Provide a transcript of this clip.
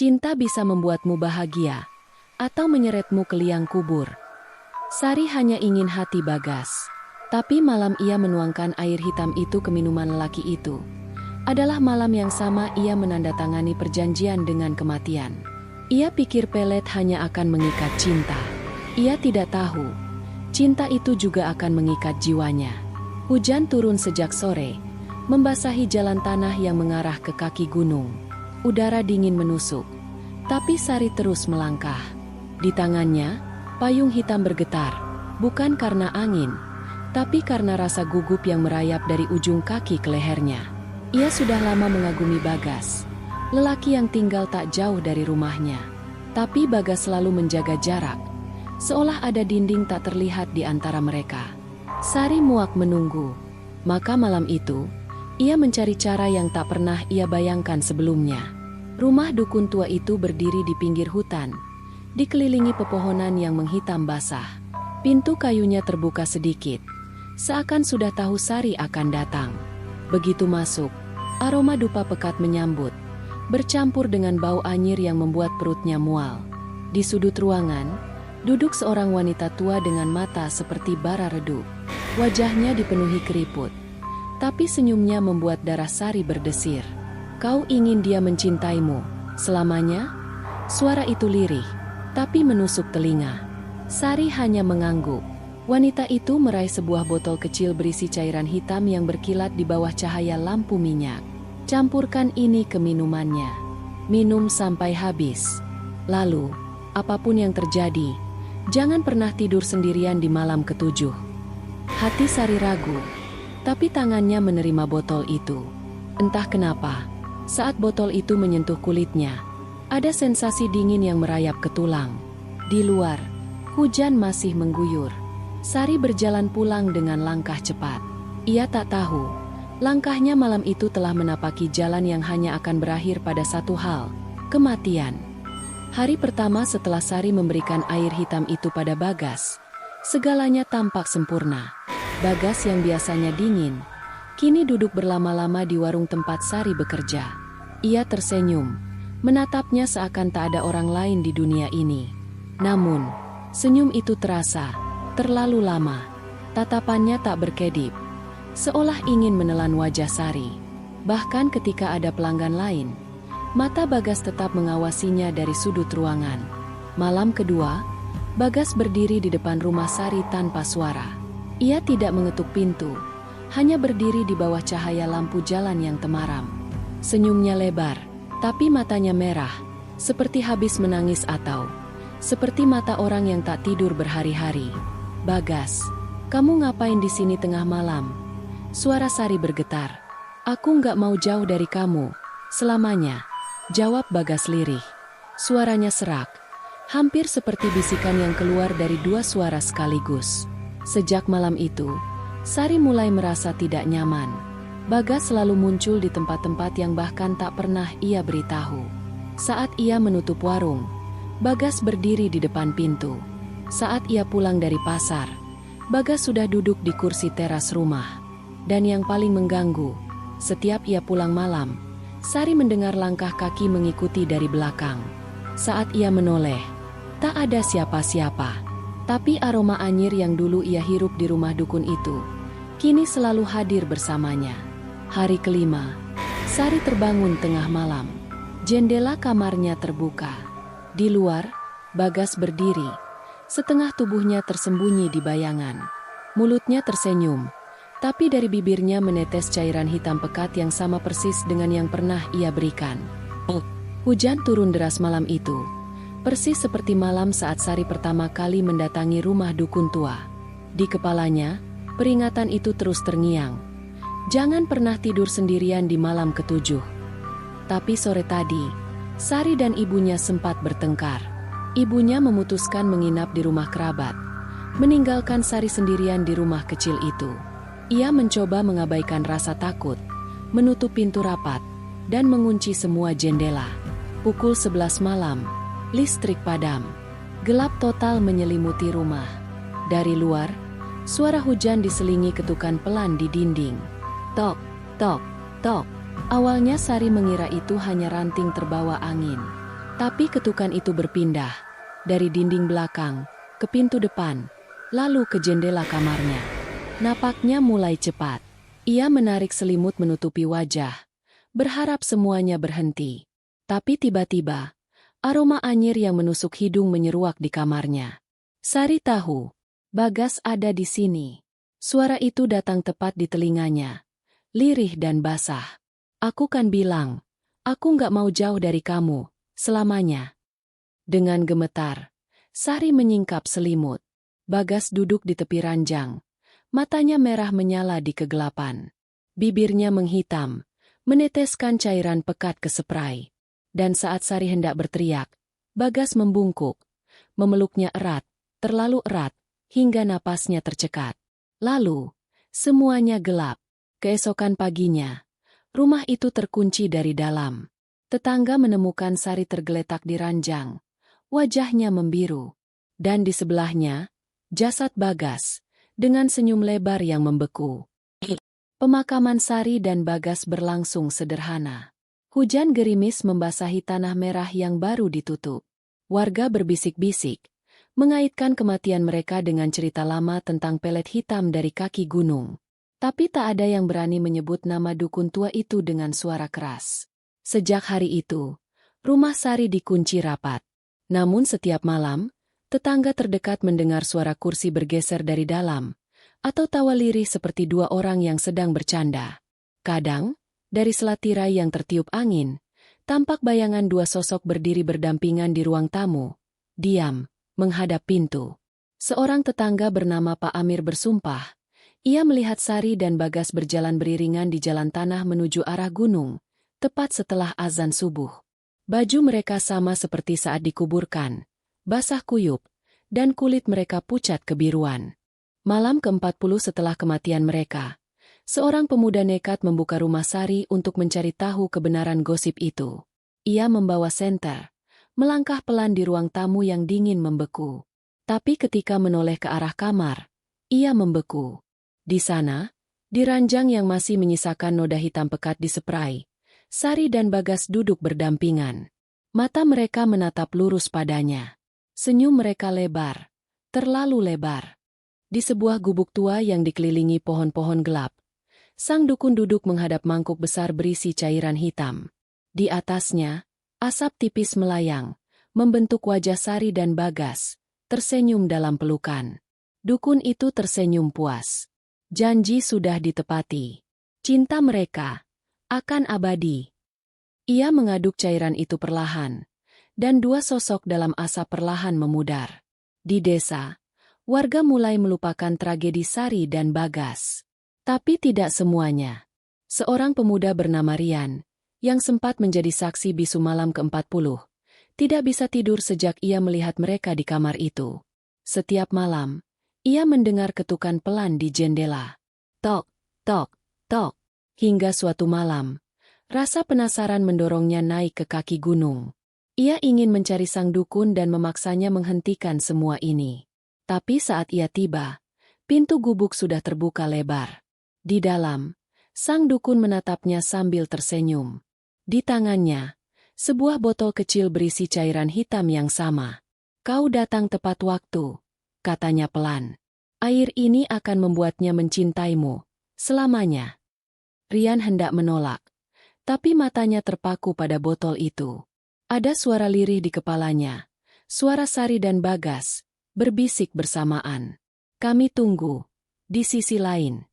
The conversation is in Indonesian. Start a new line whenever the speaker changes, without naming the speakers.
Cinta bisa membuatmu bahagia, atau menyeretmu ke liang kubur. Sari hanya ingin hati Bagas. Tapi malam ia menuangkan air hitam itu ke minuman lelaki itu. Adalah malam yang sama ia menandatangani perjanjian dengan kematian. Ia pikir pelet hanya akan mengikat cinta. Ia tidak tahu, cinta itu juga akan mengikat jiwanya. Hujan turun sejak sore, membasahi jalan tanah yang mengarah ke kaki gunung. Udara dingin menusuk, tapi Sari terus melangkah. Di tangannya, payung hitam bergetar, bukan karena angin, tapi karena rasa gugup yang merayap dari ujung kaki ke lehernya. Ia sudah lama mengagumi Bagas, lelaki yang tinggal tak jauh dari rumahnya. Tapi Bagas selalu menjaga jarak, seolah ada dinding tak terlihat di antara mereka. Sari muak menunggu, maka malam itu, ia mencari cara yang tak pernah ia bayangkan sebelumnya. Rumah dukun tua itu berdiri di pinggir hutan, dikelilingi pepohonan yang menghitam basah. Pintu kayunya terbuka sedikit, seakan sudah tahu Sari akan datang. Begitu masuk, aroma dupa pekat menyambut, bercampur dengan bau anyir yang membuat perutnya mual. Di sudut ruangan, duduk seorang wanita tua dengan mata seperti bara redup. Wajahnya dipenuhi keriput, tapi senyumnya membuat darah Sari berdesir. "Kau ingin dia mencintaimu selamanya?" Suara itu lirih, tapi menusuk telinga. Sari hanya mengangguk. Wanita itu meraih sebuah botol kecil berisi cairan hitam yang berkilat di bawah cahaya lampu minyak. "Campurkan ini ke minumannya. Minum sampai habis. Lalu, apapun yang terjadi, jangan pernah tidur sendirian di malam ketujuh." Hati Sari ragu, tapi tangannya menerima botol itu. Entah kenapa, saat botol itu menyentuh kulitnya, ada sensasi dingin yang merayap ke tulang. Di luar, hujan masih mengguyur. Sari berjalan pulang dengan langkah cepat. Ia tak tahu, langkahnya malam itu telah menapaki jalan yang hanya akan berakhir pada satu hal, kematian. Hari pertama setelah Sari memberikan air hitam itu pada Bagas, segalanya tampak sempurna. Bagas yang biasanya dingin, kini duduk berlama-lama di warung tempat Sari bekerja. Ia tersenyum, menatapnya seakan tak ada orang lain di dunia ini. Namun, senyum itu terasa terlalu lama. Tatapannya tak berkedip, seolah ingin menelan wajah Sari. Bahkan ketika ada pelanggan lain, mata Bagas tetap mengawasinya dari sudut ruangan. Malam kedua, Bagas berdiri di depan rumah Sari tanpa suara. Ia tidak mengetuk pintu, hanya berdiri di bawah cahaya lampu jalan yang temaram. Senyumnya lebar, tapi matanya merah, seperti habis menangis atau seperti mata orang yang tak tidur berhari-hari. "Bagas, kamu ngapain di sini tengah malam?" Suara Sari bergetar. "Aku nggak mau jauh dari kamu selamanya," jawab Bagas lirih. Suaranya serak, hampir seperti bisikan yang keluar dari dua suara sekaligus. Sejak malam itu, Sari mulai merasa tidak nyaman. Bagas selalu muncul di tempat-tempat yang bahkan tak pernah ia beritahu. Saat ia menutup warung, Bagas berdiri di depan pintu. Saat ia pulang dari pasar, Bagas sudah duduk di kursi teras rumah. Dan yang paling mengganggu, setiap ia pulang malam, Sari mendengar langkah kaki mengikuti dari belakang. Saat ia menoleh, tak ada siapa-siapa. Tapi aroma anyir yang dulu ia hirup di rumah dukun itu, kini selalu hadir bersamanya. Hari kelima, Sari terbangun tengah malam. Jendela kamarnya terbuka. Di luar, Bagas berdiri, setengah tubuhnya tersembunyi di bayangan. Mulutnya tersenyum, tapi dari bibirnya menetes cairan hitam pekat yang sama persis dengan yang pernah ia berikan. Hujan turun deras malam itu, persis seperti malam saat Sari pertama kali mendatangi rumah dukun tua. Di kepalanya, peringatan itu terus terngiang. Jangan pernah tidur sendirian di malam ketujuh. Tapi sore tadi, Sari dan ibunya sempat bertengkar. Ibunya memutuskan menginap di rumah kerabat, meninggalkan Sari sendirian di rumah kecil itu. Ia mencoba mengabaikan rasa takut, menutup pintu rapat, dan mengunci semua jendela. Pukul 11 malam, listrik padam. Gelap total menyelimuti rumah. Dari luar, suara hujan diselingi ketukan pelan di dinding. Tok, tok, tok. Awalnya Sari mengira itu hanya ranting terbawa angin. Tapi ketukan itu berpindah dari dinding belakang ke pintu depan, lalu ke jendela kamarnya. Napaknya mulai cepat. Ia menarik selimut menutupi wajah, berharap semuanya berhenti. Tapi tiba-tiba, aroma anyir yang menusuk hidung menyeruak di kamarnya. Sari tahu, Bagas ada di sini. Suara itu datang tepat di telinganya, lirih dan basah. Aku kan bilang, aku nggak mau jauh dari kamu, selamanya. Dengan gemetar, Sari menyingkap selimut. Bagas duduk di tepi ranjang. Matanya merah menyala di kegelapan. Bibirnya menghitam, meneteskan cairan pekat ke spray. Dan saat Sari hendak berteriak, Bagas membungkuk, memeluknya erat, terlalu erat, hingga napasnya tercekat. Lalu, semuanya gelap. Keesokan paginya, rumah itu terkunci dari dalam. Tetangga menemukan Sari tergeletak di ranjang. Wajahnya membiru. Dan di sebelahnya, jasad Bagas, dengan senyum lebar yang membeku. Pemakaman Sari dan Bagas berlangsung sederhana. Hujan gerimis membasahi tanah merah yang baru ditutup. Warga berbisik-bisik, mengaitkan kematian mereka dengan cerita lama tentang pelet hitam dari kaki gunung. Tapi tak ada yang berani menyebut nama dukun tua itu dengan suara keras. Sejak hari itu, rumah Sari dikunci rapat. Namun setiap malam, tetangga terdekat mendengar suara kursi bergeser dari dalam, atau tawa lirih seperti dua orang yang sedang bercanda. Kadang, dari selat tirai yang tertiup angin, tampak bayangan dua sosok berdiri berdampingan di ruang tamu, diam, menghadap pintu. Seorang tetangga bernama Pak Amir bersumpah, ia melihat Sari dan Bagas berjalan beriringan di jalan tanah menuju arah gunung, tepat setelah azan subuh. Baju mereka sama seperti saat dikuburkan, basah kuyup, dan kulit mereka pucat kebiruan. Malam ke-40 setelah kematian mereka, seorang pemuda nekat membuka rumah Sari untuk mencari tahu kebenaran gosip itu. Ia membawa senter, melangkah pelan di ruang tamu yang dingin membeku. Tapi ketika menoleh ke arah kamar, ia membeku. Di sana, di ranjang yang masih menyisakan noda hitam pekat di spray, Sari dan Bagas duduk berdampingan. Mata mereka menatap lurus padanya. Senyum mereka lebar, terlalu lebar. Di sebuah gubuk tua yang dikelilingi pohon-pohon gelap, sang dukun duduk menghadap mangkuk besar berisi cairan hitam. Di atasnya, asap tipis melayang, membentuk wajah Sari dan Bagas, tersenyum dalam pelukan. Dukun itu tersenyum puas. Janji sudah ditepati. Cinta mereka akan abadi. Ia mengaduk cairan itu perlahan, dan dua sosok dalam asap perlahan memudar. Di desa, warga mulai melupakan tragedi Sari dan Bagas. Tapi tidak semuanya. Seorang pemuda bernama Rian, yang sempat menjadi saksi bisu malam ke-40, tidak bisa tidur sejak ia melihat mereka di kamar itu. Setiap malam, ia mendengar ketukan pelan di jendela. Tok, tok, tok. Hingga suatu malam, rasa penasaran mendorongnya naik ke kaki gunung. Ia ingin mencari sang dukun dan memaksanya menghentikan semua ini. Tapi saat ia tiba, pintu gubuk sudah terbuka lebar. Di dalam, sang dukun menatapnya sambil tersenyum. Di tangannya, sebuah botol kecil berisi cairan hitam yang sama. Kau datang tepat waktu, katanya pelan. Air ini akan membuatnya mencintaimu selamanya. Rian hendak menolak, tapi matanya terpaku pada botol itu. Ada suara lirih di kepalanya, suara Sari dan Bagas, berbisik bersamaan. Kami tunggu, di sisi lain.